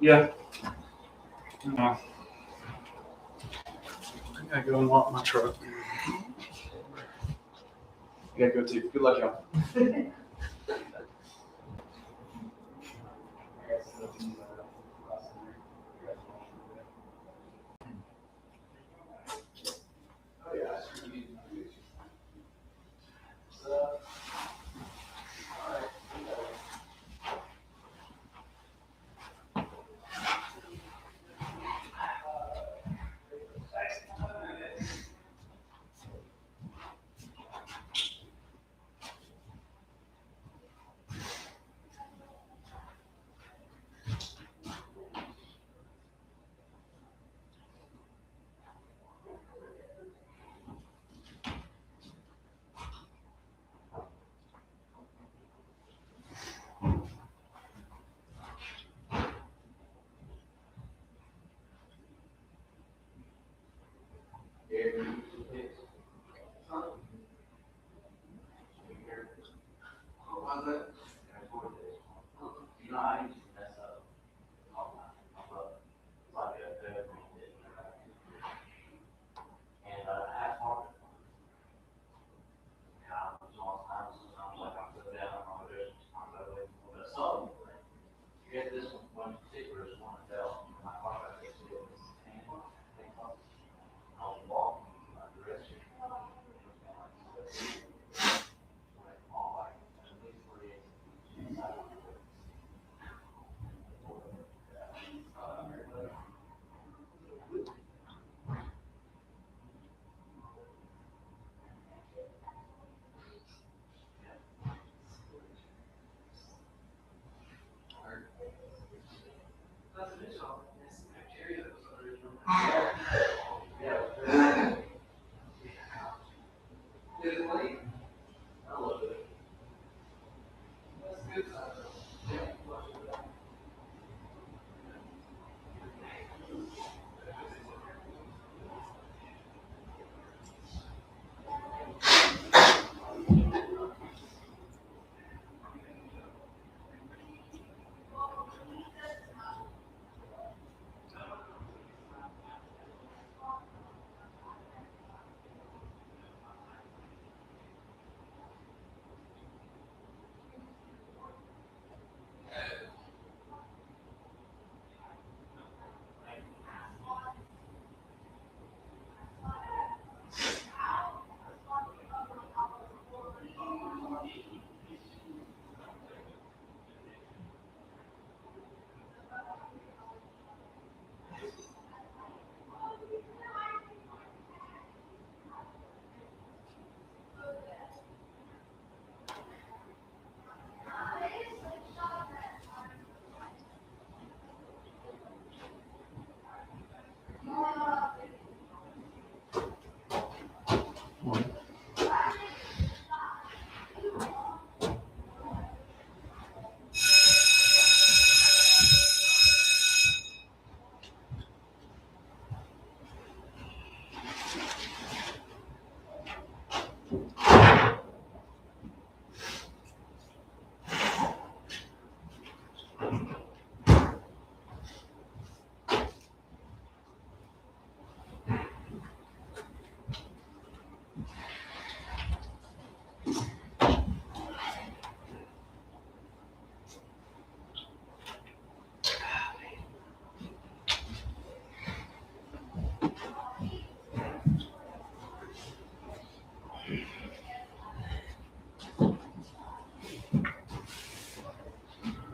Yeah. I gotta go unlock my truck. You gotta go too. Good luck, y'all.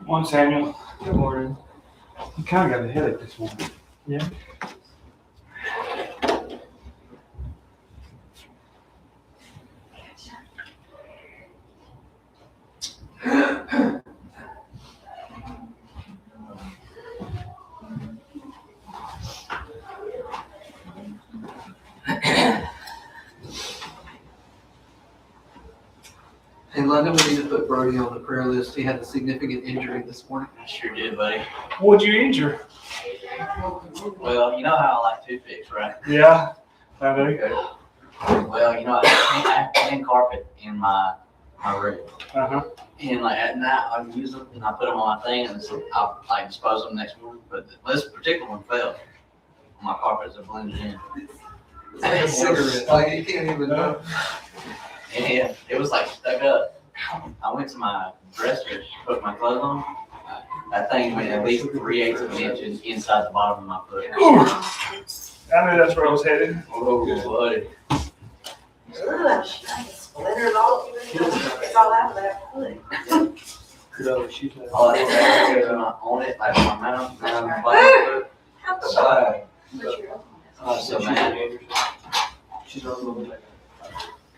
Morning, Samuel. Good morning. I kind of got a headache this morning. Yeah. Hey, London, we need to put Brody on the prayer list. He had a significant injury this morning. I sure did, buddy. What'd you injure? Well, you know how I like toothpicks, right? Yeah, I do. Well, you know, I have clean carpet in my room. Uh-huh. And like at night, I use them and I put them on my thing, and so I'll like dispose them next morning. But this particular one fell on my carpet, so it blended in. It's like a cigarette. Like you can't even know. And it was like stuck up. I went to my dresser to put my clothes on. That thing went at least 3/8 of an inch inside the bottom of my foot. I knew that's where I was headed. Oh, buddy. Splinters all over. It's all out of that foot. All that stuff on it, like on my mouth, and I'm like, I'm so mad.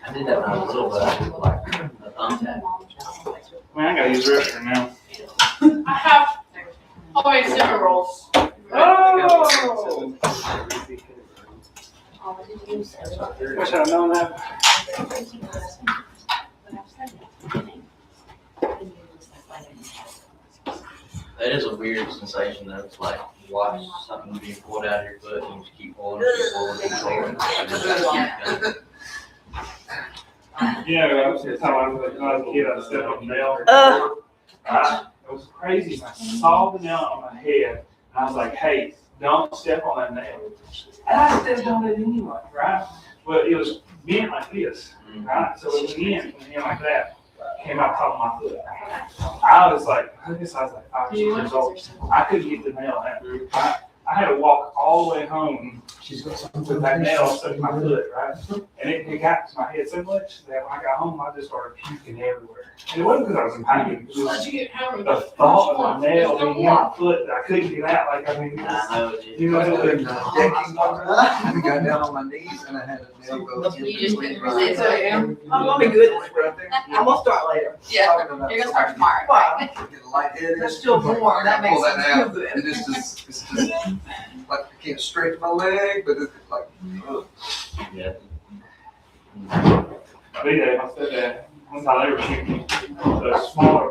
I did that when I was little, but I did like a thumbtack. Man, I gotta use the restroom now. I have always cinnamon rolls. Oh! Wish I'd known that. That is a weird sensation though. It's like watch something being pulled out of your foot and you just keep pulling, keep pulling, keep pulling. Yeah, the time I was a kid, I stepped on the nail. It was crazy. I saw the nail on my head, and I was like, "Hey, don't step on that nail." And I stepped on it anyway, right? But it was bent like this, right? So it went like that. Came out top of my foot. I was like, I guess I was like 5 years old. I couldn't get the nail out. I had to walk all the way home with that nail stuck in my foot, right? And it got to my head so much that when I got home, I just started puking everywhere. And it wasn't because I was in pain. It was You get hammered. the thought of the nail being in my foot that I couldn't get out. Like, I mean, I know, you know, I got down on my knees and I had a nail go in. You just couldn't between resist. my- So, I'm gonna be good. Right there. I'm gonna start later. Yeah, Talking about you're gonna start tomorrow. Get lightheaded. That's still warm. That makes Pull that it out. feel good. It is just, it's just like I can't straighten my leg, but it's like, ugh. Yeah. Big day, I said that one time they were shooting the smaller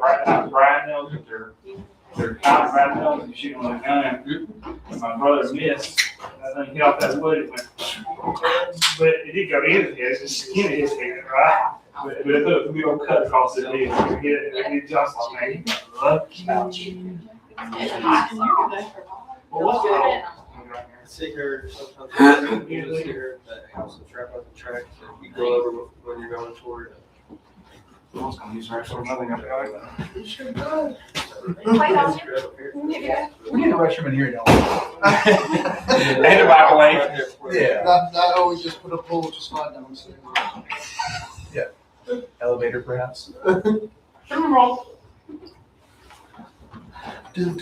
brad nails with their kind of brad nails and shooting with a gun. And my brother missed. And I think he hit off that wood. It went, but it did go in his head. It's the skin of his head, right? But it put a big old cut across his head. It just like, man, well, what's that? See her sometimes. You just see her at that house that's right by the track. So you go over when you're going toward. I was gonna use her for nothing. I feel like that. We need a restroom in here, don't And the microwave. Yeah. Not always just put a pole, just slide downstairs. we? Elevator, perhaps? Cinnamon roll. You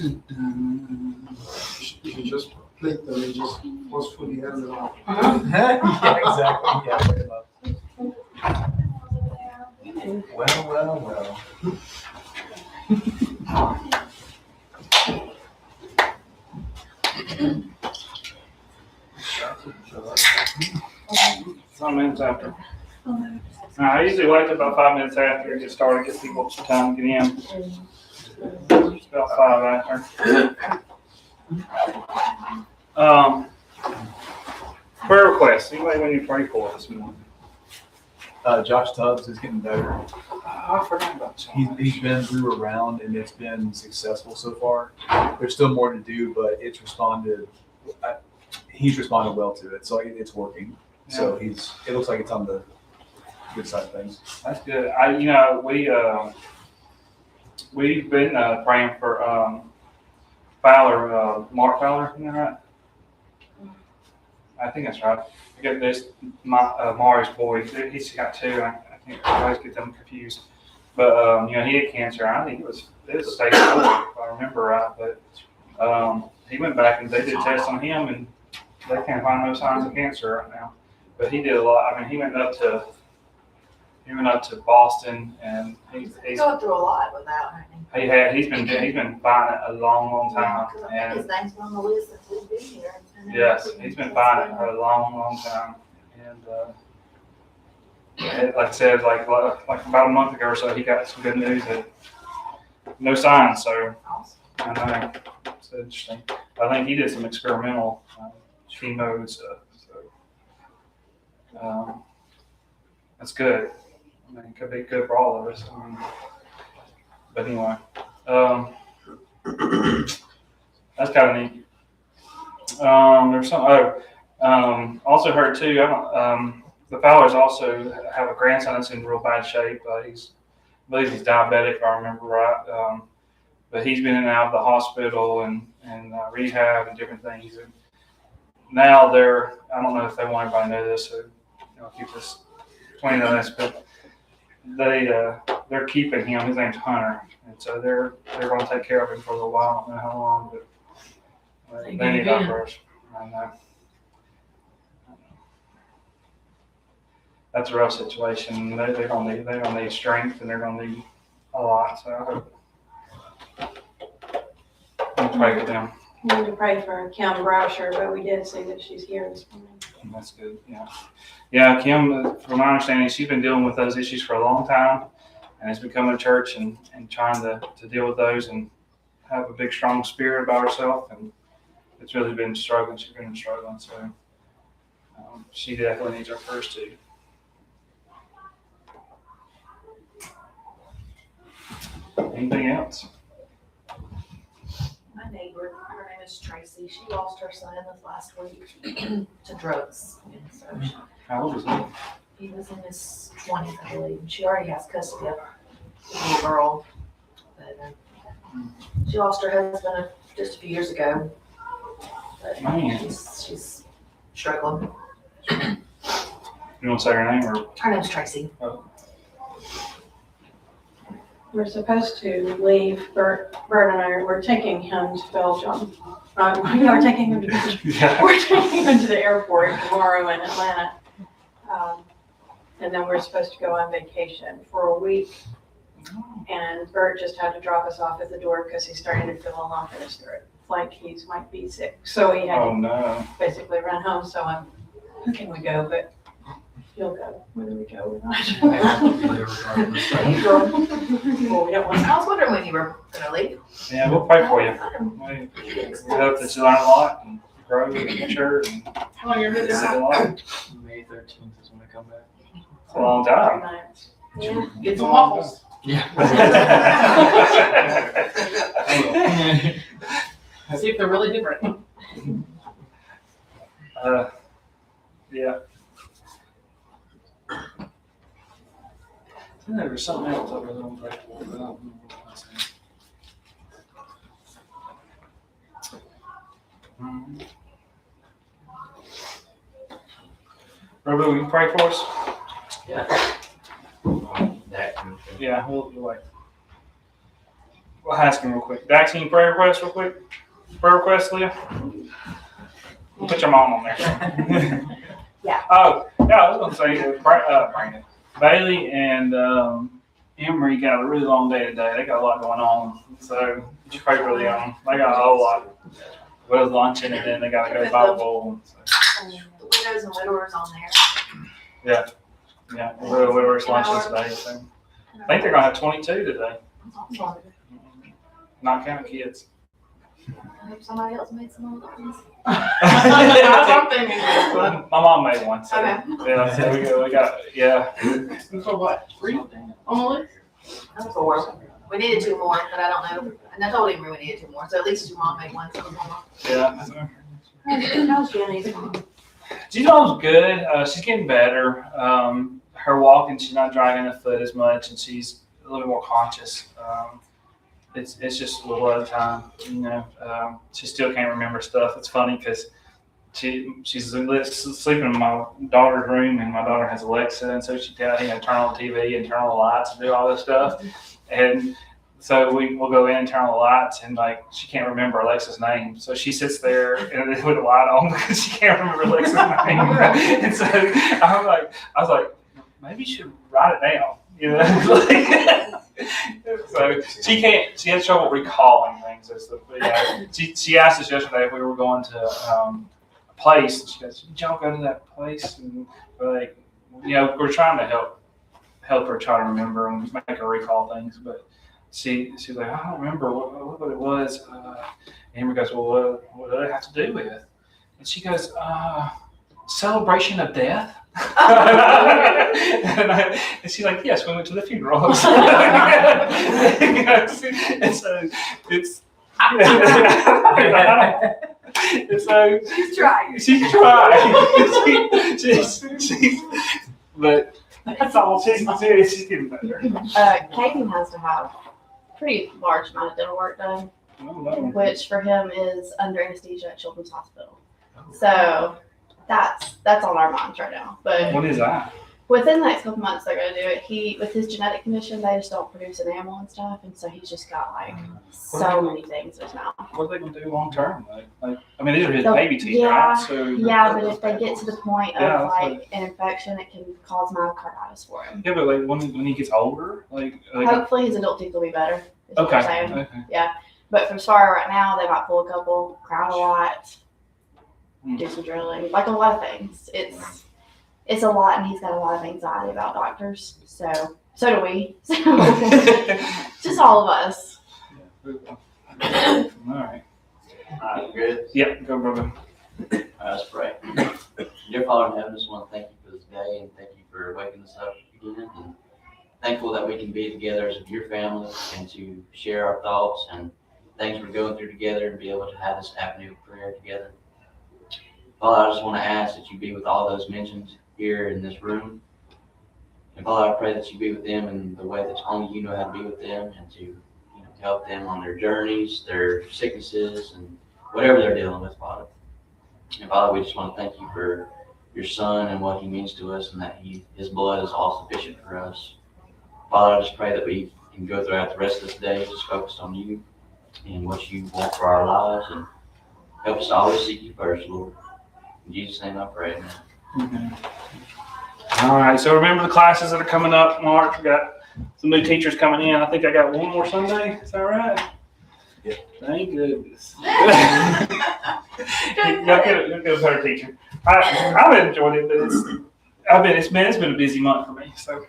should just plate them and just forcefully hand it off. Yeah, exactly. Yeah, bring 'em up. Well. Some minutes after. I usually wait about 5 minutes after it gets started, get people some time to get in. It's about 5 after. Prayer requests. Anybody want to pray for this morning? Josh Tubbs is getting better. I forgot about you. He's been through a round and it's been successful so far. There's still more to do, but it's responded. He's responded well to it, so it's working. So it looks like it's on the good side of things. That's good. We've been praying for Fowler, Mark Fowler, isn't that right? I think that's right. I got this, Mari's boy. He's got 2. I think I always get them confused. But he had cancer. I think it was stage 4, if I remember right. But he went back and they did tests on him, and they can't find no signs of cancer right now. But he did a lot. I mean, he went up to Boston, and he's Going through a lot without her. he's been fighting it a long time, and His name's on the list since we've been here. yes, he's been fighting it for a long time, and like I said, like about a month ago or so, he got some good news that no signs. So I know it's interesting. I think he did some experimental chemo and stuff. So that's good. I mean, it could be good for all of us. I mean, But anyway, that's kind of neat. There's some. Also heard too. The Fowlers also have a grandson that's in real bad shape. I believe he's diabetic, if I remember right. But he's been in and out of the hospital and rehab and different things. And now I don't know if they want everybody to know this, so keep this between us, but they're keeping him. His name's Hunter, and so they're going to take care of him for a little while. I don't know how long, but they need our prayers. And that's a rough situation. They're gonna need strength, and they're gonna need a lot. So I hope we pray for them. We need to pray for Kim Brasher, but we did see that she's here this morning. That's good. Yeah. Kim, from my understanding, she's been dealing with those issues for a long time, and has been coming to church and trying to deal with those and have a big, strong spirit about herself. And it's really been struggling. She's been struggling. So she definitely needs our prayers too. Anything else? My neighbor, her name is Tracy, she lost her son this last week to drugs. And so How old is he? he was in his 20s, I believe, and she already has custody of the little girl. But she lost her husband just a few years ago. But Man. she's struggling. You want to say her name or? Her name's Tracy. We're supposed to leave, Bert and I, we're taking him to Belgium. We're taking him to Belgium. Yeah. We're taking him to the airport tomorrow in Atlanta. And then we're supposed to go on vacation for a week. And Bert just had to drop us off at the door because he's starting to feel a lump in his throat, like he might be sick. So he had Oh to no. basically run home. So who can we go? But he'll go, whether we go or not. Well, we don't want I was wondering when you were gonna leave. Yeah, we'll pray for you. We hope that you learn a lot and grow and mature and How long you're do visiting? a lot. May 13th is when I come back. It's a long time. nights. Yeah. Get some waffles. See if they're really different. Yeah. There was something else I was going to pray for, but I don't remember what I said. Robo, will you pray for us? Yeah, we'll wait. We'll ask him real quick. Dax, any prayer requests real quick? Prayer requests, Leah? We'll put your mom on there. Yeah. Oh, yeah, I was going to say, Brandon. Bailey and Emery got a really long day today. They got a lot going on. So, would you pray for them? They got a whole lot. With luncheon, and then they got to go to Bible Bowl. And the widows and widowers on there. Yeah, we're luncheon today. So. I think they're going to have 22 today. Not counting kids. I hope somebody else made some other ones. That's what I'm thinking. My mom made one. So, Okay. yeah, so we got, yeah. So what? 3 on the list? That's 4. We needed 2 more, but I don't know. And I told him we needed 2 more, so at least your mom made one. So Yeah. How's Jenny's mom? Gino's good. She's getting better. Her walking, she's not dragging her foot as much, and she's a little bit more conscious. It's just a little at a time, you know. She still can't remember stuff. It's funny because she's sleeping in my daughter's room, and my daughter has Alexa, and so she tells me to turn on the TV and turn on the lights and do all this stuff. And so we'll go in and turn on the lights, and like she can't remember Alexa's name, so she sits there and with the light on because she can't remember Alexa's name. And so I was like, maybe you should write it down, you know. So she has trouble recalling things. She asked us yesterday if we were going to a place, and she goes, "Did y'all go to that place?" And we're like, you know, we're trying to help her try to remember and make her recall things, but she's like, I don't remember what it was. And Amber goes, well, what did it have to do with? And she goes, celebration of death? And she's like, yes, we went to the funeral. And so it's and so She's trying. she's trying. But that's all. She's getting better. Caden has to have pretty large amount of dental work done, which for him is under anesthesia at Children's Hospital. So that's on our minds right now. But What is that? within the next couple months, they're gonna do it. With his genetic condition, they just don't produce enamel and stuff, and so he's just got like so many things in his mouth. What are they gonna do long term? Like I mean, these are his So, baby teeth, yeah, right? So Yeah, but if they get to the point of Yeah, that's like an infection, it can cause myocarditis for him. yeah, but like when he gets older, like Hopefully, his adult teeth will be better. Is what I'm saying. okay. But for Sparrow right now, they might pull a couple, crown a lot, Hmm. do some drilling, like a lot of things. It's a lot, and he's got a lot of anxiety about doctors. So do we. So just all of us. All right. Alright, good. Yeah, go, brother. Let's pray. Dear Father in heaven, I just want to thank you for this day and thank you for waking us up again. And thankful that we can be together as your family and to share our thoughts and things we're going through together and be able to have this avenue of prayer together. Father, I just want to ask that you be with all those mentioned here in this room. And Father, I pray that you be with them in the way that only you know how to be with them and to help them on their journeys, their sicknesses, and whatever they're dealing with, Father. And Father, we just want to thank you for your Son and what he means to us and that his blood is all sufficient for us. Father, I just pray that we can go throughout the rest of this day just focused on you and what you want for our lives and help us to always seek you first, Lord. In Jesus' name I pray, amen. Mm-hmm. All right, so remember the classes that are coming up, March. We got some new teachers coming in. I think I got one more Sunday. Is that right? Yeah. Thank goodness. You'll get a better teacher. I've enjoyed it, but it's been a busy month for me. So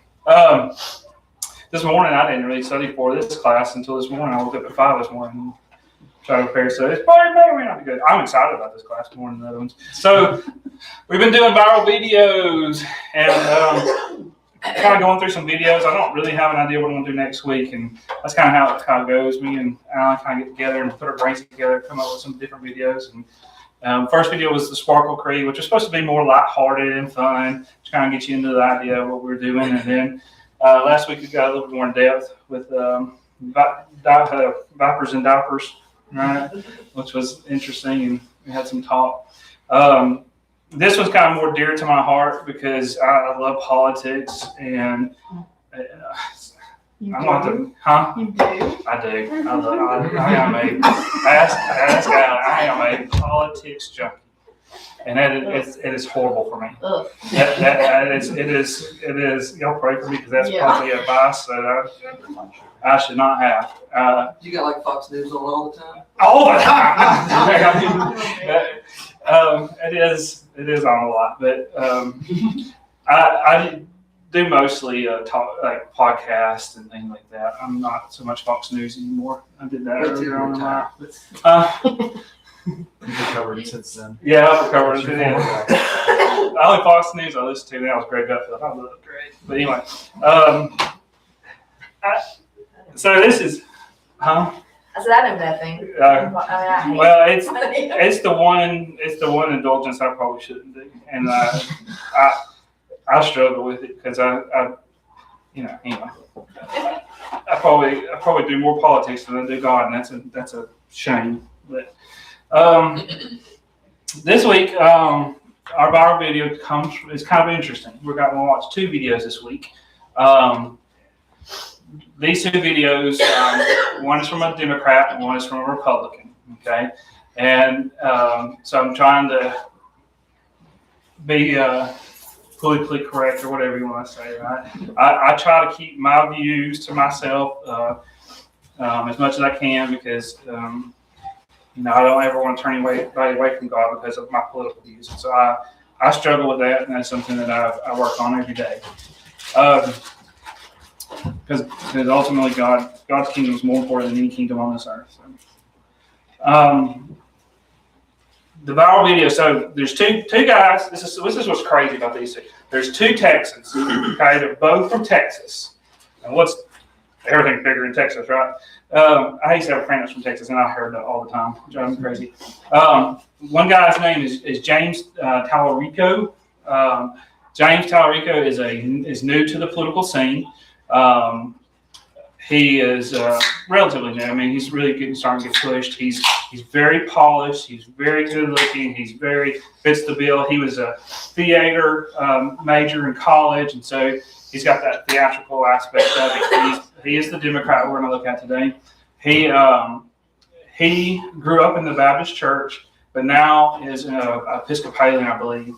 this morning I didn't really study for this class until this morning. I woke up at 5 this morning and tried to prepare. So it's probably may or may not be good. I'm excited about this class more than the other ones. So we've been doing viral videos and kind of going through some videos. I don't really have an idea what I'm going to do next week, and that's kind of how it goes. Me and Alan kind of get together and put our brains together, come up with some different videos. And first video was the Sparkle Creed, which was supposed to be more lighthearted and fun, to kind of get you into the idea of what we were doing. And then last week we got a little bit more in depth with Vipers and Diapers, right? Which was interesting, and we had some talk. This was kind of more dear to my heart because I love politics and You I'm not do? the, huh? You do? I do. I am a politics junkie, and it is horrible for me. Ugh. It is. Y'all pray for me because that's probably advice that I should not have. You got like Fox News on all the time? All the time. It is on a lot, but I do mostly talk like podcasts and things like that. I'm not so much Fox News anymore. I did that earlier on in my life. You've recovered since then. Yeah, I've recovered. The only Fox News I listened to now was Greg Gutfeld. I love Greg. But anyway, so this is, huh? I said, I know nothing. I hate Well, it's the one indulgence I probably shouldn't do, and I struggle with it because I anyway. I probably do more politics than I do God, and that's a shame. But this week, our viral video is kind of interesting. We're going to watch 2 videos this week. These 2 videos, one is from a Democrat and one is from a Republican. Okay, and so I'm trying to be politically correct or whatever you want to say. Right? I try to keep my views to myself as much as I can because I don't ever want to turn anybody away from God because of my political views. And so I struggle with that, and that's something that I work on every day. Because ultimately God's kingdom is more important than any kingdom on this earth. So. the viral video. So there's two guys. This is what's crazy about these two. There's two Texans. Okay, they're both from Texas. And everything bigger in Texas, right? I used to have a friend that's from Texas, and I heard that all the time. It drives me crazy. One guy's name is James Tallarico. James Tallarico is new to the political scene. He is relatively new. I mean, he's really starting to get pushed. He's very polished. He's very good looking. He's very fits the bill. He was a theater major in college, and so he's got that theatrical aspect of it. He is the Democrat we're going to look at today. He grew up in the Baptist church, but now is an Episcopalian, I believe.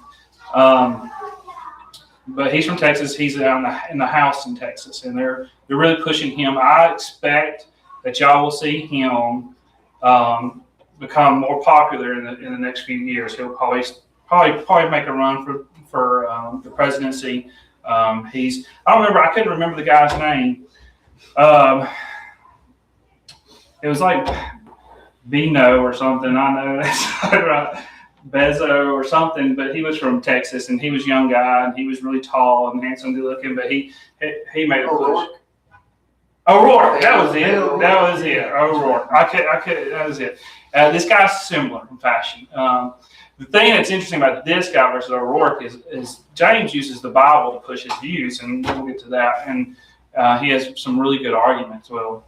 But he's from Texas. He's in the House in Texas, and they're really pushing him. I expect that y'all will see him become more popular in the next few years. He'll probably make a run for the presidency. I couldn't remember the guy's name. It was like Bino or something. I know that's not right. Bezo or something, but he was from Texas, and he was a young guy, and he was really tall and handsome, good looking, but he made a push. O'Rourke, that was it. O'Rourke. That was it. This guy's similar in fashion. The thing that's interesting about this guy versus O'Rourke is James uses the Bible to push his views, and we'll get to that. And he has some really good arguments. Well,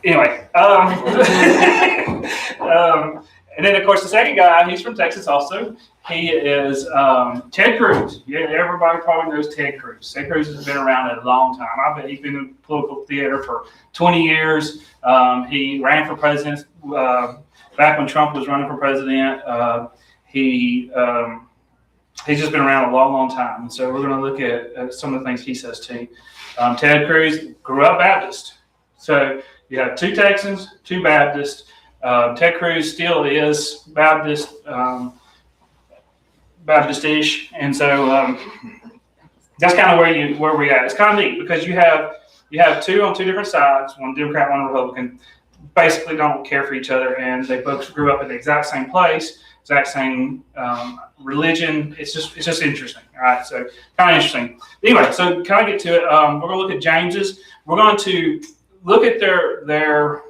anyway, and then of course the second guy, he's from Texas also. He is Ted Cruz. Yeah, everybody probably knows Ted Cruz. Ted Cruz has been around a long time. I bet he's been in political theater for 20 years. He ran for president back when Trump was running for president. He's just been around a long, long time. And so we're going to look at some of the things he says too. Ted Cruz grew up Baptist. So you have two Texans, two Baptists. Ted Cruz still is Baptist, Baptist-ish, and so that's kind of where we're at. It's kind of neat because you have two on two different sides, one Democrat, one Republican. Basically, don't care for each other, and they both grew up in the exact same place, exact same religion. It's just interesting. All right, so kind of interesting. Anyway, so kind of get to it. We're going to look at James's. We're going to look at their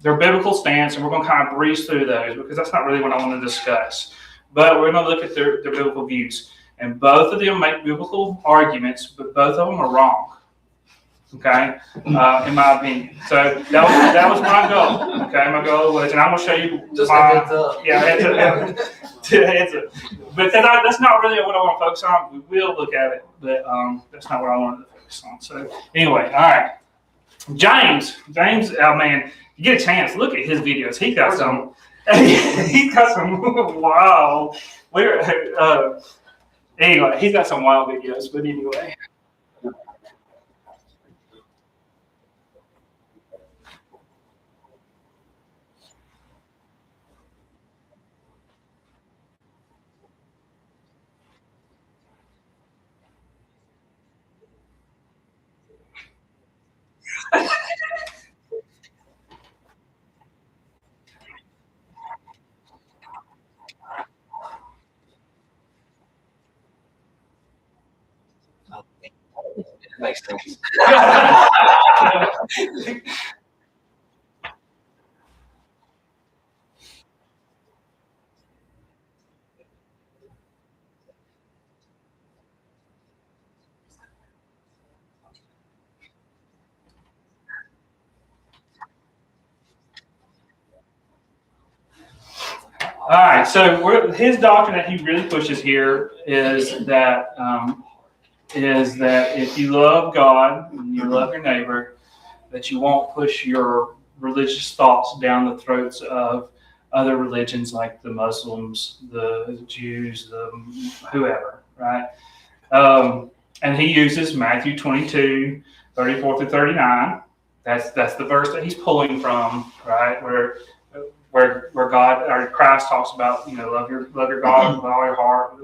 biblical stance, and we're going to kind of breeze through those because that's not really what I want to discuss. But we're going to look at their biblical views. And both of them make biblical arguments, but both of them are wrong. Okay? In my opinion. So that was my goal. Okay? My goal was, and I'm going to show you. Just a heads up. Yeah, heads up. But that's not really what I want to focus on. We will look at it, but that's not what I wanted to focus on. So anyway, all right. James, oh man, you get a chance, look at his videos. He's got some wow. Anyway, he's got some wild videos, but anyway. Makes sense. All right, so his doctrine that he really pushes here is that if you love God and you love your neighbor, that you won't push your religious thoughts down the throats of other religions like the Muslims, the Jews, the whoever, right? And he uses Matthew 22, 34 through 39. That's the verse that he's pulling from, right? Where God or Christ talks about, love your God with all your heart,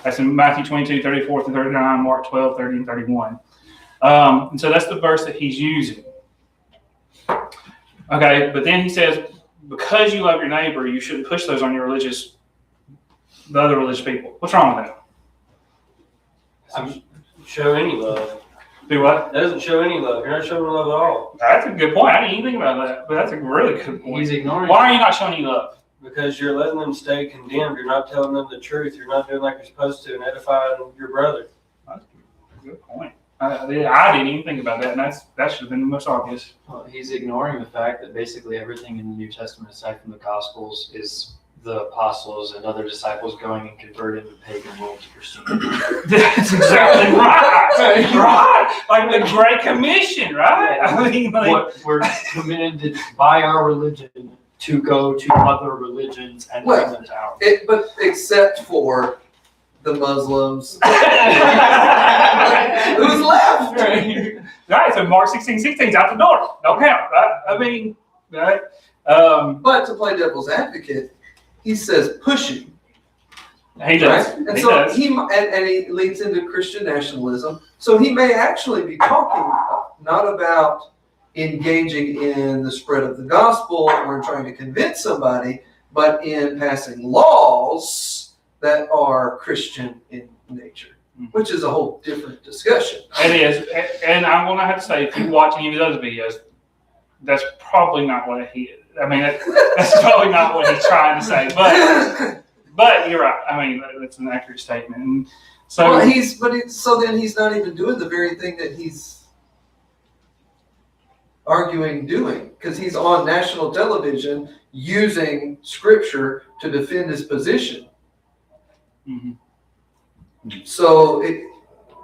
That's in Matthew 22, 34 through 39, Mark 12, 30, and 31. And so that's the verse that he's using. Okay, but then he says, because you love your neighbor, you shouldn't push those on the other religious people. What's wrong with that? Show any love. Do what? That doesn't show any love. You're not showing love at all. That's a good point. I didn't even think about that, but that's a really good point. He's ignoring. Why are you not showing any love? Because you're letting them stay condemned. You're not telling them the truth. You're not doing like you're supposed to and edifying your brother. That's a good point. I didn't even think about that, and that should have been the most obvious. Well, he's ignoring the fact that basically everything in the New Testament, aside from the Gospels, is the apostles and other disciples going and converting the pagan world to Christianity. That's exactly right. Right. Like the Great Commission, right? I mean, like, What we're commanded by our religion to go to other religions and bring them to ours. But except for the Muslims. Who's left? Right, so Mark 16:16's out the door. Don't count, right? I mean, right? But to play devil's advocate, he says pushing. He does. Right? And He so does. and he leads into Christian nationalism. So he may actually be talking not about engaging in the spread of the gospel or trying to convince somebody, but in passing laws that are Christian in nature, which is a whole different discussion. It is. And I'm going to have to say, if you watch any of his other videos, that's probably not what he is. I mean, that's probably not what he's trying to say. But you're right. I mean, that's an accurate statement. And so well, so then he's not even doing the very thing that he's arguing doing, because he's on national television using scripture to defend his position. Mm-hmm. So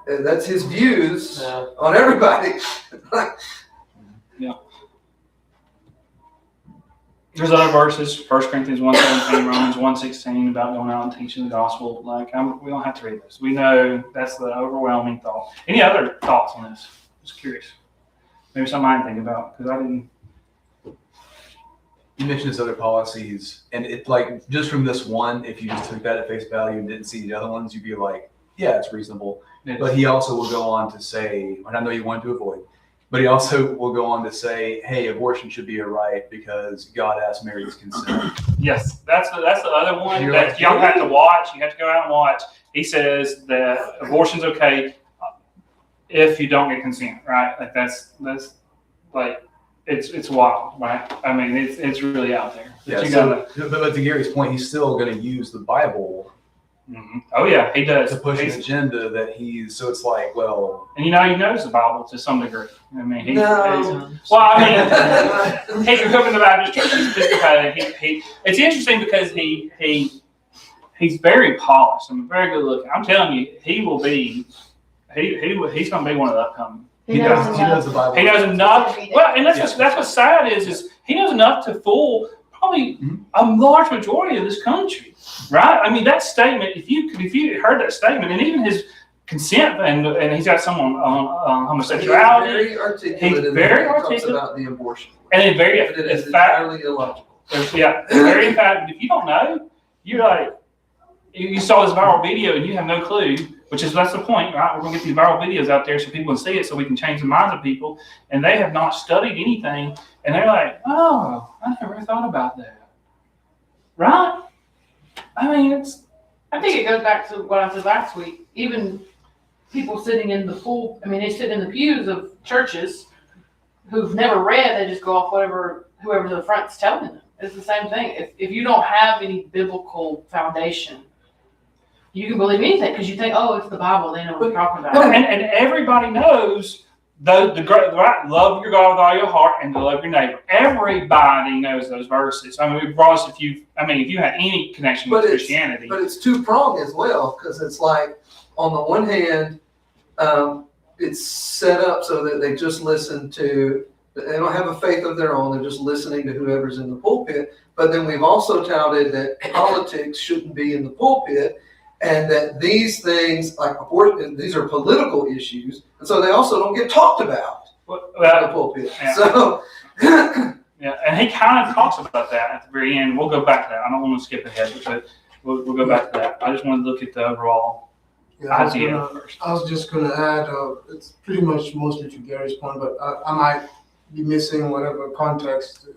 that's his views on everybody. Yeah. There's other verses, 1 Corinthians 1:17, Romans 1:16, about going out and teaching the gospel. We don't have to read this. We know that's the overwhelming thought. Any other thoughts on this? Just curious. Maybe something I didn't think about, because I didn't. You mentioned his other policies, and it like just from this one, if you just took that at face value and didn't see the other ones, you'd be like, yeah, it's reasonable. But he also will go on to say, and I know you wanted to avoid, but he also will go on to say, hey, abortion should be a right because God asked Mary's consent. Yes, that's the other one You're that like, y'all have to watch. You have to go out and watch. He says that abortion's okay if you don't get consent, right? Like that's like it's wild, right? I mean, it's really out there. Yeah, but to Gary's point, he's still going to use the Bible. Mm-hmm. Oh yeah, he does. To push an agenda that so it's like, well. And he knows the Bible to some degree. I mean, he grew up in the Baptist church. It's interesting because he's very polished and very good looking. I'm telling you, he will be. He's going to be one of the upcoming. He knows the Bible. He knows enough. Well, and that's what's sad is he knows enough to fool probably a large majority of this country, right? I mean, that statement. If you heard that statement, and even his consent, and he's got some on homosexuality. He's very articulate about the abortion, and then very it is entirely illogical. Yeah, very emphatic. If you don't know, you're like you saw this viral video and you have no clue. That's the point, right? We're going to get these viral videos out there so people can see it, so we can change the minds of people. And they have not studied anything, and they're like, "Oh, I never thought about that." Right? I mean, I think it goes back to what I said last week. Even people sitting in the pool, they sit in the pews of churches who've never read. They just go off whoever's in the front's telling them. It's the same thing. If you don't have any biblical foundation, you can believe anything because you think, oh, it's the Bible. They know what we're talking about. and everybody knows the right, love your God with all your heart and to love your neighbor. Everybody knows those verses. I mean, regardless if you had any connection with Christianity. But it's two-pronged as well, because it's like, on the one hand, it's set up so that they just listen to, they don't have a faith of their own, they're just listening to whoever's in the pulpit. But then we've also touted that politics shouldn't be in the pulpit, and that these things, like abortion, these are political issues, and so they also don't get talked about in the pulpit. Yeah. So, yeah, and he kind of talks about that at the very end. We'll go back to that. I don't want to skip ahead, but we'll go back to that. I just wanted to look at the overall idea first. I was just going to add, it's pretty much mostly to Gary's point, but I might be missing whatever context.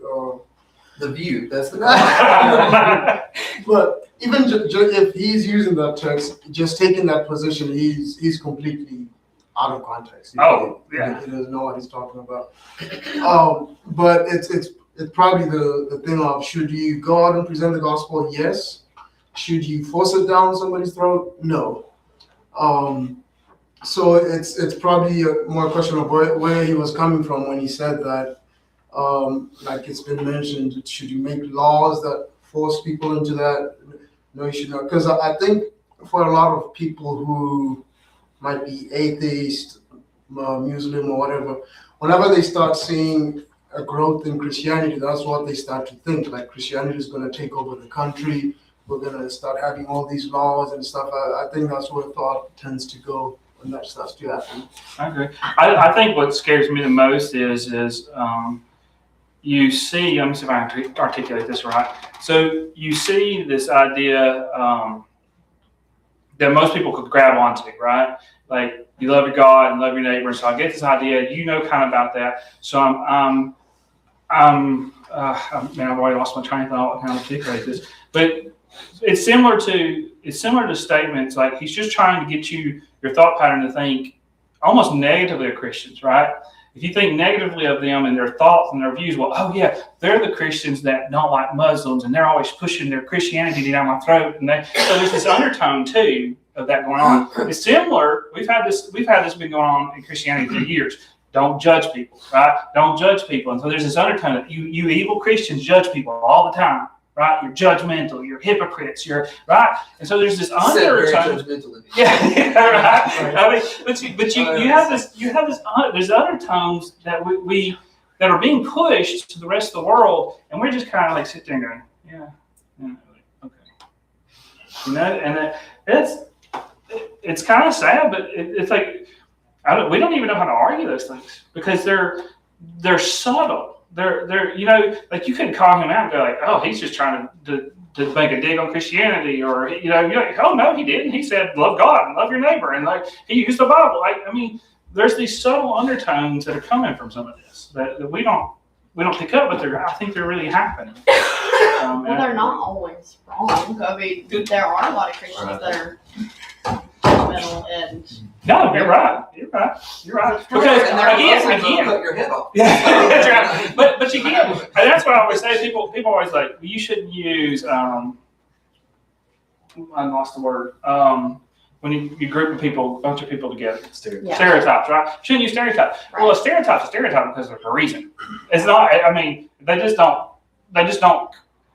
The view, that's the But even if he's using that text, just taking that position, he's completely out of context. Oh, yeah. He doesn't know what he's talking about. But it's probably the thing of, should you go out and present the gospel? Yes. Should you force it down somebody's throat? No. So it's probably more a question of where he was coming from when he said that. Like it's been mentioned, should you make laws that force people into that? No, you should not. Because I think for a lot of people who might be atheist, Muslim, or whatever, whenever they start seeing a growth in Christianity, that's what they start to think. Like Christianity is going to take over the country. We're going to start having all these laws and stuff. I think that's where thought tends to go when that starts to happen. I agree. I think what scares me the most is you see, let me see if I can articulate this right. So you see this idea that most people could grab onto, right? Like you love your God and love your neighbor. So I get this idea, you know, kind of about that. So man, I've already lost my train of thought how to articulate this, but it's similar to statements like he's just trying to get your thought pattern to think almost negatively of Christians, right? If you think negatively of them and their thoughts and their views, well, oh yeah, they're the Christians that don't like Muslims and they're always pushing their Christianity down my throat. And so there's this undertone too of that going on. It's similar. We've had this been going on in Christianity for years. Don't judge people, right? Don't judge people. And so there's this undertone that you evil Christians judge people all the time, right? You're judgmental. You're hypocrites. You're right. And so there's this undertone. Yeah, right. I mean, but you have this. There's undertones that we that are being pushed to the rest of the world, and we're just kind of like sitting there going, yeah, okay, you know, and it's kind of sad, but it's like we don't even know how to argue those things because they're subtle. They're you know, like you couldn't call him out and go like, oh, he's just trying to make a dig on Christianity, or you know, you're like, oh no, he didn't. He said love God and love your neighbor, and like he used the Bible. Like I mean, there's these subtle undertones that are coming from some of this that we don't pick up, but I think they're really happening. Well, they're not always wrong. I mean, there are a lot of Christians that are judgmental and. No, you're right. Because again, cut your head off. Yeah, that's right. But again, and that's what I always say. People always like, well, you shouldn't use. I lost the word. When you group of people, a bunch of people together, stereotypes, right? You shouldn't use stereotypes. Right. Well, a stereotype's a stereotype because there's a reason. It's not. I mean, they just don't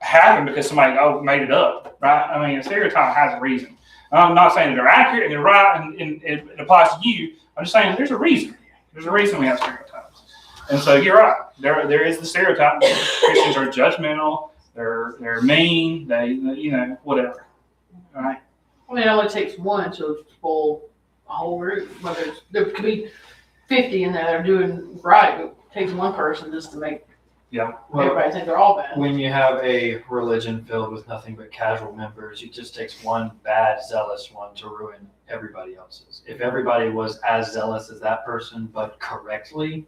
happen because somebody made it up, right? I mean, a stereotype has a reason. I'm not saying that they're accurate and they're right and it applies to you. I'm just saying there's a reason. There's a reason we have stereotypes. And so you're right. There is the stereotype that Christians are judgmental. They're mean. They you know whatever. All right. I mean, it only takes one to spoil a whole group. Whether there could be 50 in there that are doing right, but it takes one person just to make everybody think they're all bad. When you have a religion filled with nothing but casual members, it just takes one bad, zealous one to ruin everybody else's. If everybody was as zealous as that person, but correctly,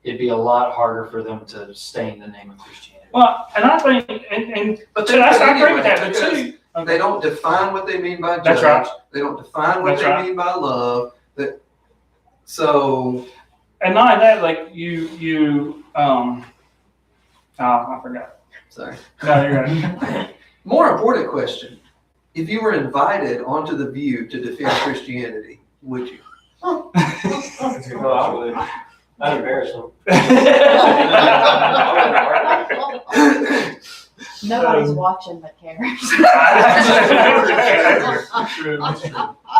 it'd be a lot harder for them to stain the name of Christianity. Well, and I think, but I agree with that. But too, they don't define what they mean by judge. That's right. They don't define what they mean by love. So. And not only that, like you. I forgot. Sorry. No, you're right. More important question. If you were invited onto The View to defend Christianity, would you? I'd embarrass them. Nobody's watching but cares.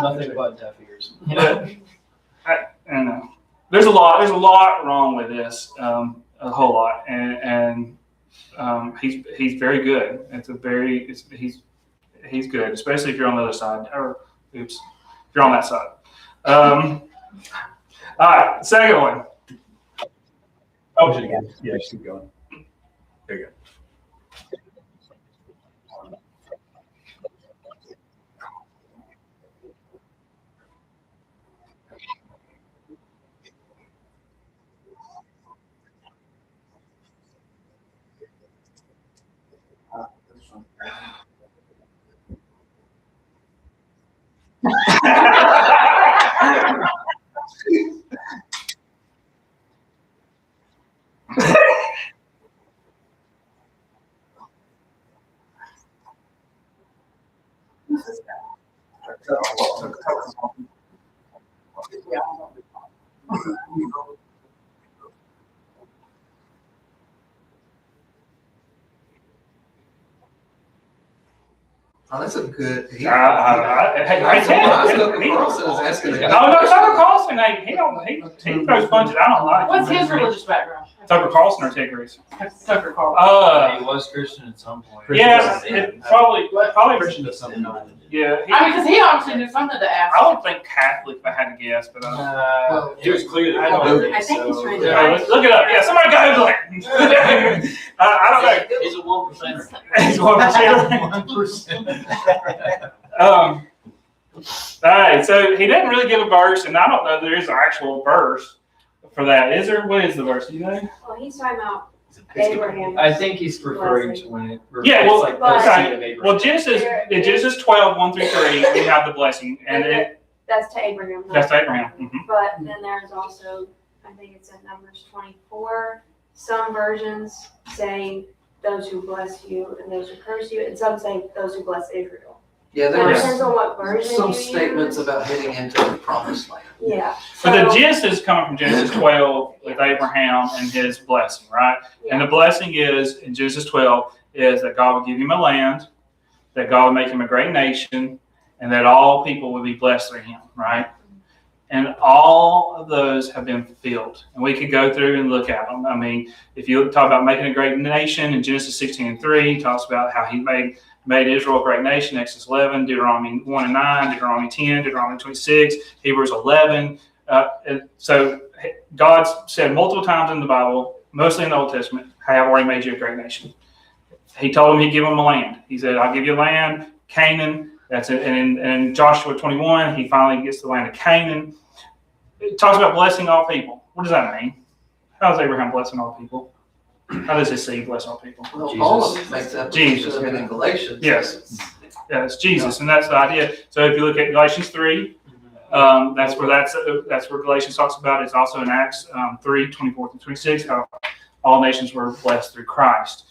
Nothing but deaf ears. I know. There's a lot wrong with this. A whole lot, and he's very good. He's good, especially if you're on the other side. If you're on that side. All right, second one. Oh, yeah, just keep going. There you go. Oh, that's a good. Hey, Ted, Carlson is asking. no, Tucker Carlson, he throws punches. I don't like. What's his religious background? Tucker Carlson or Ted Cruz? Tucker Carlson. He was Christian at some point. Yeah, it probably Christian to some kind. Yeah. I mean, because he obviously knew something to ask. I would think Catholic if I had to guess, but He was clearly. I think he's trying to. look it up. Yeah, somebody Google it. I don't know. He's a 1%. He's 1%. All right, so he didn't really give a verse, and I don't know if there is an actual verse for that. Is there? What is the verse? Do you know? Well, he's talking about Abraham. I think he's referring to when it. Yeah, well, like but- the seed of Abraham. Well, in Genesis 12, 1 through 3, we have the blessing, and That's to Abraham. not- that's Abraham. Mm-hmm. But then there's also, I think it's in Numbers 24, some versions say those who bless you and those who curse you, and some say those who bless Israel. Yeah, there It were depends on what version some you statements use. about heading into the promised land. Yeah. So the So- gist is coming from Genesis 12 with Abraham and his blessing, right? And the blessing is, in Genesis 12, is that God will give him a land, that God will make him a great nation, and that all people will be blessed through him, right? And all of those have been fulfilled. And we could go through and look at them. I mean, if you talk about making a great nation in Genesis 16:3, he talks about how he made Israel a great nation, Exodus 11, Deuteronomy 1 and 9, Deuteronomy 10, Deuteronomy 26, Hebrews 11. So God's said multiple times in the Bible, mostly in the Old Testament, I have already made you a great nation. He told him he'd give him a land. He said, I'll give you land, Canaan. That's it. And in Joshua 21, he finally gets the land of Canaan. It talks about blessing all people. What does that mean? How is Abraham blessing all people? How does his seed bless all people? Well, Jesus. Paul makes that Jesus. position in Galatians. Yes. Yeah, it's Jesus, and that's the idea. So if you look at Galatians 3, that's where Galatians talks about. It's also in Acts 3, 24 through 26, how all nations were blessed through Christ.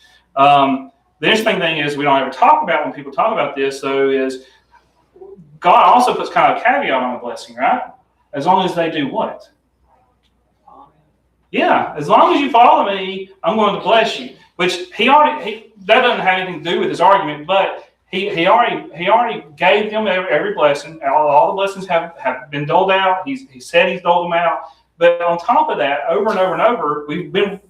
The interesting thing is we don't ever talk about when people talk about this, though, is God also puts kind of a caveat on the blessing, right? As long as they do what? Yeah, as long as you follow me, I'm going to bless you. Which that doesn't have anything to do with his argument, but he already gave them every blessing. All the blessings have been doled out. He said he's doled them out. But on top of that, over and over and over, we've been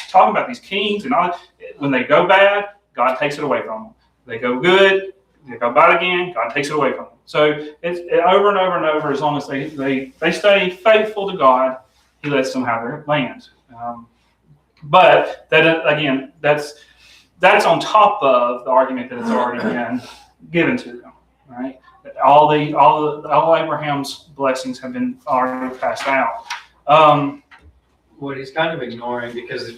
talking about these kings and all. When they go bad, God takes it away from them. They go good, they go bad again, God takes it away from them. So it's over and over and over. As long as they stay faithful to God, he lets them have their land. But that again, that's on top of the argument that has already been given to them, right? All Abraham's blessings have been already passed out. What he's kind of ignoring, because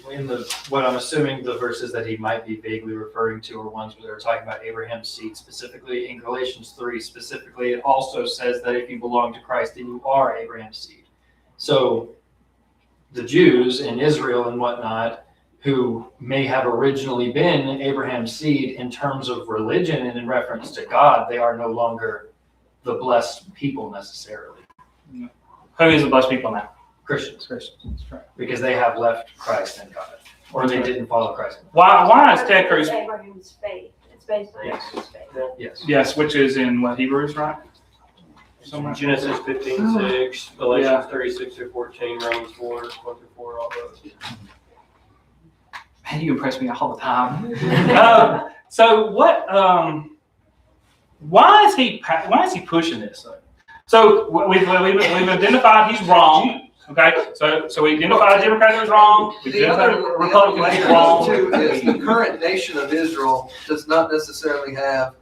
what I'm assuming the verses that he might be vaguely referring to are ones where they're talking about Abraham's seed specifically. In Galatians 3 specifically, it also says that if you belong to Christ, then you are Abraham's seed. So the Jews in Israel and whatnot, who may have originally been Abraham's seed in terms of religion and in reference to God, they are no longer the blessed people necessarily. Who is the blessed people now? Christians. That's correct. Because they have left Christ and God, or they didn't follow Christ. Why is Ted Cruz? It's Abraham's faith. It's based on Yes. Abraham's faith. Yes. Yes, which is in what, Hebrews, right? Somewhere. Genesis 15:6, Galatians 36-14, Romans 1-4, all those. Man, you impress me all the time. So what? Why is he pushing this? So we've identified he's wrong. Okay, so we identified Democrat was wrong. We The identified other Republican was layer wrong. too is the current nation of Israel does not necessarily have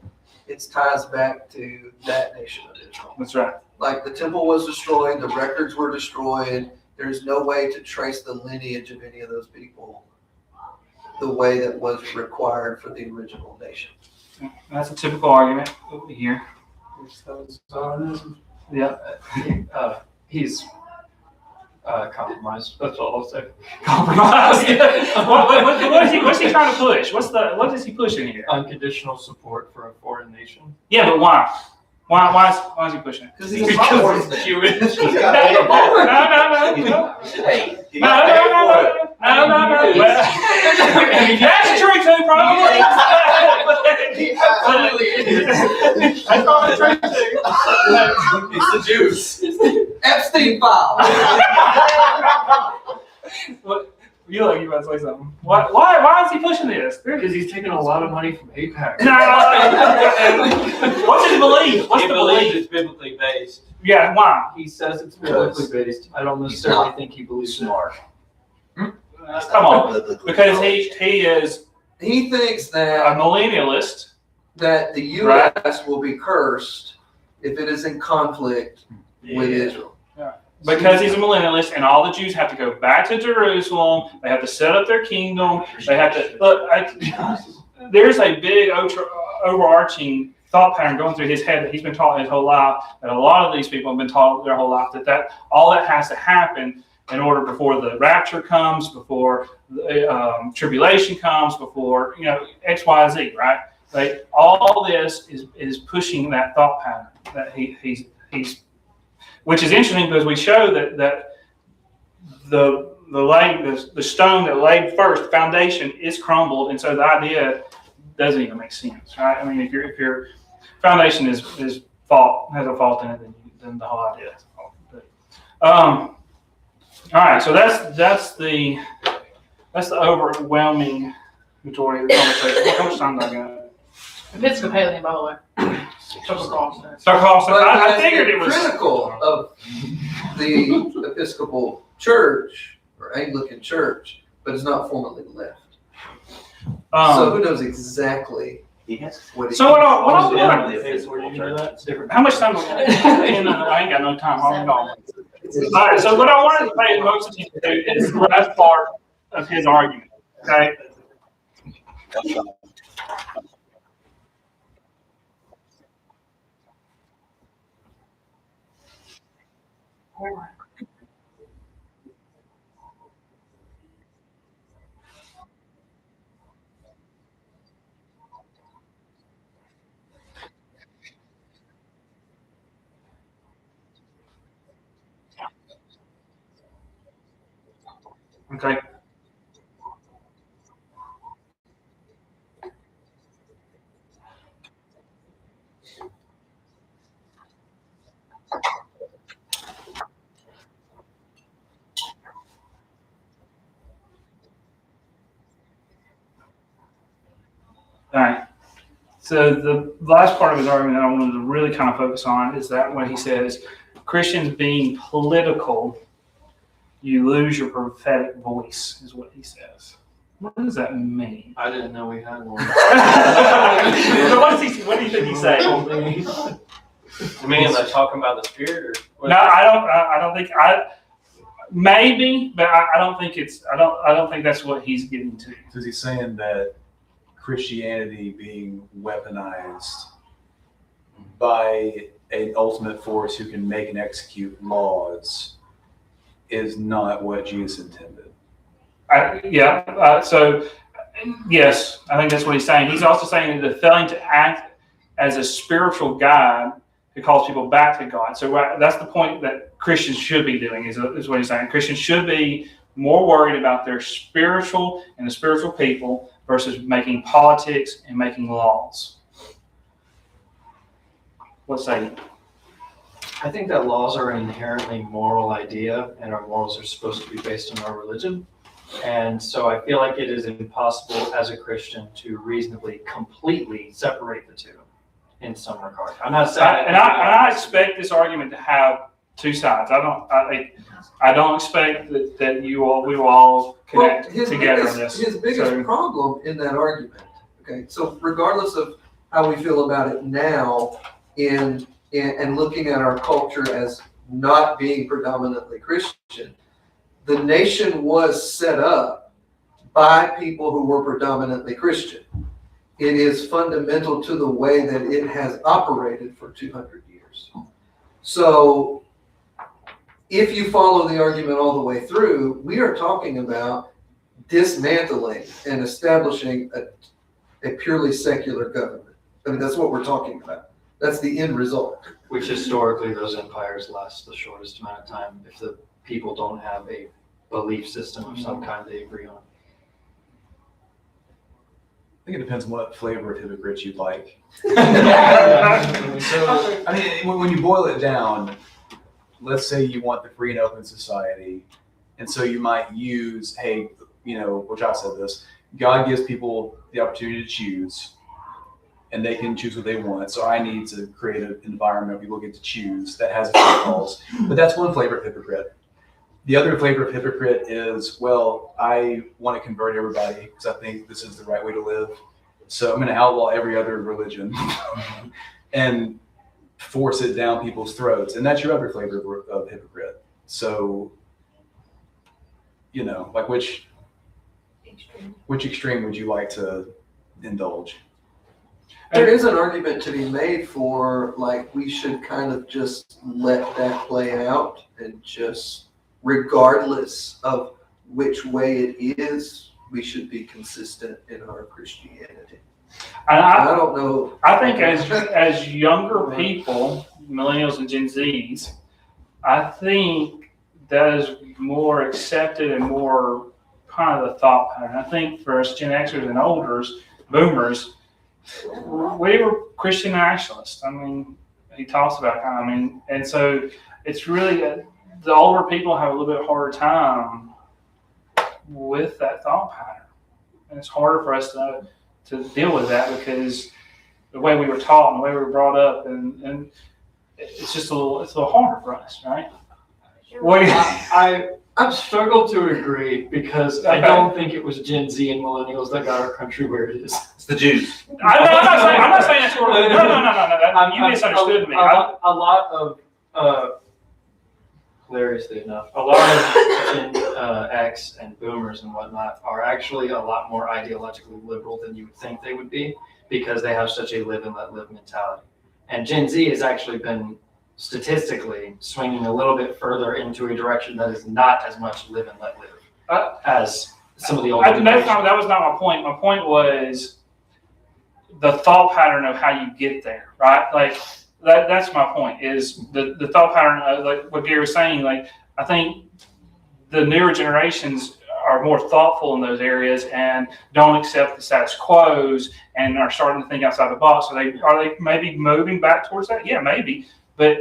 its ties back to that nation of Israel. That's right. Like the temple was destroyed, the records were destroyed. There's no way to trace the lineage of any of those people the way that was required for the original nation. That's a typical argument over here. Yeah. He's compromised. That's all I'll say. Compromise. What's he trying to push? What is he pushing here? Unconditional support for a foreign nation. Yeah, but why? Why is he pushing it? Because he's a Jewish. No. That's true too, probably. That's probably true too. It's the Jews. Epstein file. You look, you about to say something. Why is he pushing this? Because he's taking a lot of money from AIPAC. What's his belief? What's He the believes belief? it's biblically based. Yeah, why? He says it's biblically based. I don't necessarily think he believes smart. Come on, because He thinks a that millennialist. the U.S. will be cursed if it is in conflict with Israel. Because he's a millennialist, and all the Jews have to go back to Jerusalem. They have to set up their kingdom. They have to look. There's a big overarching thought pattern going through his head that he's been taught his whole life. That a lot of these people have been taught their whole life that all that has to happen in order before the rapture comes, before the tribulation comes, before X, Y, Z. Right? Like all this is pushing that thought pattern that he's. Which is interesting because we show that the stone that laid first, foundation, is crumbled, and so the idea doesn't even make sense, right? I mean, if your foundation is has a fault in it, then the whole idea is fault. All right, so that's the overwhelming majority of the conversation. How much time do I got? Episcopalian, by the way. I figured it was critical of the Episcopal Church or Anglican Church, but it's not formally left. So who knows exactly what he So what I want Different. how much time do I got? I ain't got no time. Hold on. All right, so what I wanted to pay most attention to is the last part of his argument. Okay. Okay. All right. So the last part of his argument that I wanted to really kind of focus on is that when he says Christians being political, you lose your prophetic voice, is what he says. What does that mean? I didn't know we had one. So what do you think he's saying? I mean, like talking about the Spirit, or No, I don't think maybe, but I don't think I don't think that's what he's getting to. So is he saying that Christianity being weaponized by an ultimate force who can make and execute laws is not what Jesus intended? So yes, I think that's what he's saying. He's also saying that the failing to act as a spiritual guide who calls people back to God. So that's the point that Christians should be doing, is what he's saying. Christians should be more worried about their spiritual and the spiritual people versus making politics and making laws. What say you? I think that laws are an inherently moral idea, and our morals are supposed to be based on our religion. And so I feel like it is impossible as a Christian to reasonably, completely separate the two in some regard. I'm not saying. I expect this argument to have two sides. I don't expect that we will all connect together on this. His biggest problem in that argument, okay, so regardless of how we feel about it now and looking at our culture as not being predominantly Christian, the nation was set up by people who were predominantly Christian. It is fundamental to the way that it has operated for 200 years. So if you follow the argument all the way through, we are talking about dismantling and establishing a purely secular government. I mean, that's what we're talking about. That's the end result. Which historically, those empires last the shortest amount of time if the people don't have a belief system of some kind they agree on. I think it depends on what flavor of hypocrites you'd like. So, I mean, when you boil it down, let's say you want the free and open society, and so you might use, hey, which I said this, God gives people the opportunity to choose, and they can choose what they want. So I need to create an environment where people get to choose that has its pitfalls. But that's one flavor of hypocrite. The other flavor of hypocrite is, well, I want to convert everybody because I think this is the right way to live. So I'm going to outlaw every other religion and force it down people's throats. And that's your other flavor of hypocrite. So, like which extreme would you like to indulge? There is an argument to be made for, like, we should kind of just let that play out and just, regardless of which way it is, we should be consistent in our Christianity. And I don't know. I think as younger people, millennials and Gen Zs, I think that is more accepted and more kind of the thought pattern. I think for us Gen Xers and boomers, we were Christian nationalists. I mean, he talks about and so it's really the older people have a little bit harder time with that thought pattern, and it's harder for us to deal with that because the way we were taught and the way we were brought up, and it's just a little harder for us, right? I struggle to agree because I don't think it was Gen Z and millennials that got our country where it is. It's the Jews. I'm not saying that's where. No. You misunderstood me. A lot of, hilariously enough, a lot of Gen X and boomers and whatnot are actually a lot more ideologically liberal than you would think they would be because they have such a live and let live mentality. And Gen Z has actually been statistically swinging a little bit further into a direction that is not as much live and let live as some of the older that was not my point. My point was the thought pattern of how you get there, right? Like that's my point is the thought pattern, like what Gary was saying, like I think the newer generations are more thoughtful in those areas and don't accept the status quos and are starting to think outside the box. Are they maybe moving back towards that? Yeah, maybe. But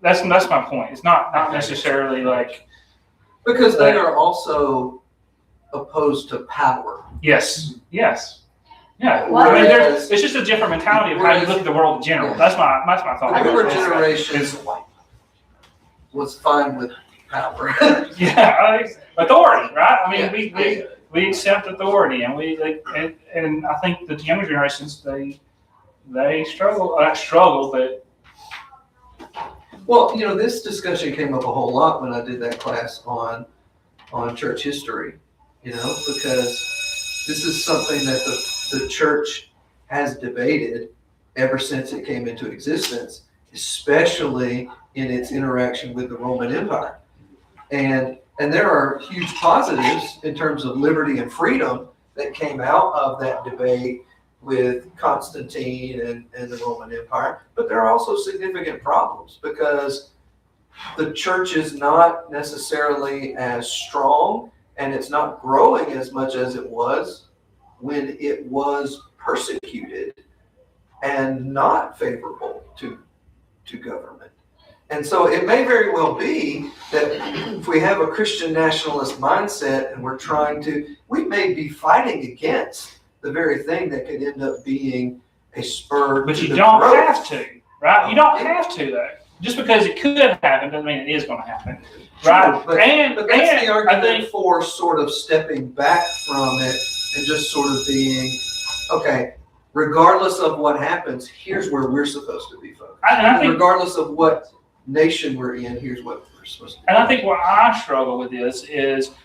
that's my point. It's not necessarily like because they are also opposed to power. Yes. Yeah. Well, I mean, it's just a different mentality of how you look at the world in general. That's my thought. Newer generation was fine with power. Yeah, authority, right? I mean, we accept authority, and and I think the younger generations they struggle, but. Well, this discussion came up a whole lot when I did that class on church history, because this is something that the church has debated ever since it came into existence, especially in its interaction with the Roman Empire. And there are huge positives in terms of liberty and freedom that came out of that debate with Constantine and the Roman Empire, but there are also significant problems because the church is not necessarily as strong and it's not growing as much as it was when it was persecuted and not favorable to government. And so it may very well be that if we have a Christian nationalist mindset and we may be fighting against the very thing that could end up being a spur. But you don't have to, right? You don't have to, though. Just because it could happen doesn't mean it is going to happen, right? Sure, but that's the argument for sort of stepping back from it and just sort of being, okay, regardless of what happens, here's where we're supposed to be focused. I think, regardless of what nation we're in, here's what we're supposed to do. And I think what I struggle with is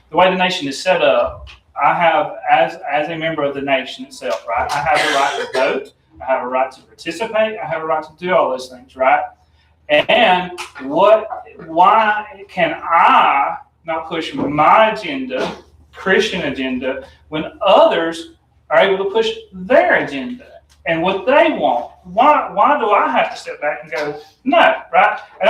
the way the nation is set up. I have, as a member of the nation itself, right? I have a right to vote. I have a right to participate. I have a right to do all those things, right? And why can I not push my agenda, Christian agenda, when others are able to push their agenda and what they want? Why do I have to step back and go, no, right? And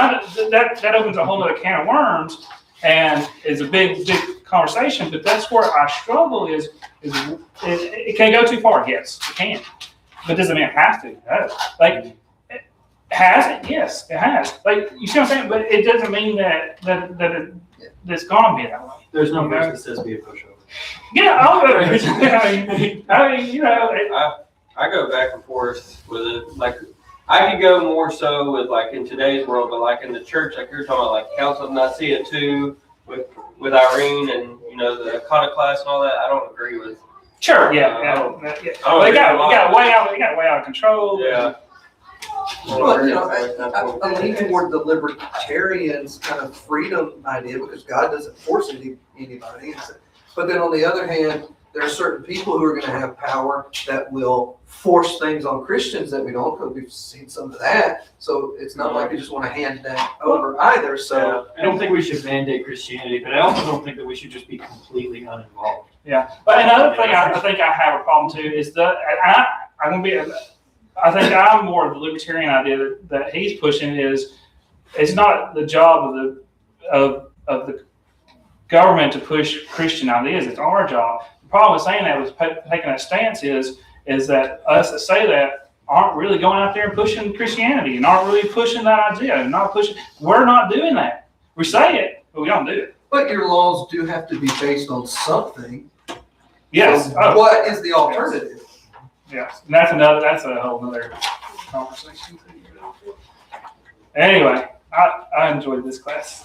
that opens a whole other can of worms and is a big conversation, but that's where I struggle is it can go too far, yes, it can. But doesn't mean it has to. No. Like, has it? Yes, it has. Like, you see what I'm saying? But it doesn't mean that it's gonna be that way. There's no verse that says be a pushover. Yeah, I mean, you know. I go back and forth with it. Like, I could go more so with, like, in today's world, but like in the church, like you're talking about, like Council of Nicaea 2 with Irene and, you know, the iconoclast and all that. I don't agree with. Sure, yeah. They got way out of control. Yeah. Well, you know, I lean toward the libertarians kind of freedom idea because God doesn't force anybody. But then on the other hand, there are certain people who are going to have power that will force things on Christians that we don't, because we've seen some of that. So it's not like you just want to hand that over either. So I don't think we should mandate Christianity, but I also don't think that we should just be completely uninvolved. Yeah, but another thing I think I have a problem too is that I think I'm more of the libertarian idea that he's pushing is it's not the job of the government to push Christian ideas. It's our job. The problem with saying that was taking that stance is that us that say that aren't really going out there and pushing Christianity and aren't really pushing that idea and not pushing. We're not doing that. We say it, but we don't do it. But your laws do have to be based on something. Yes. So what is the alternative? Yes. And that's a whole other conversation. Anyway, I enjoyed this class.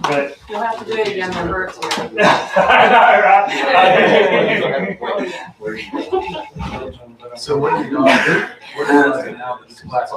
But You'll have to do it again when Bert's here. I know, right? So what do you got now this class?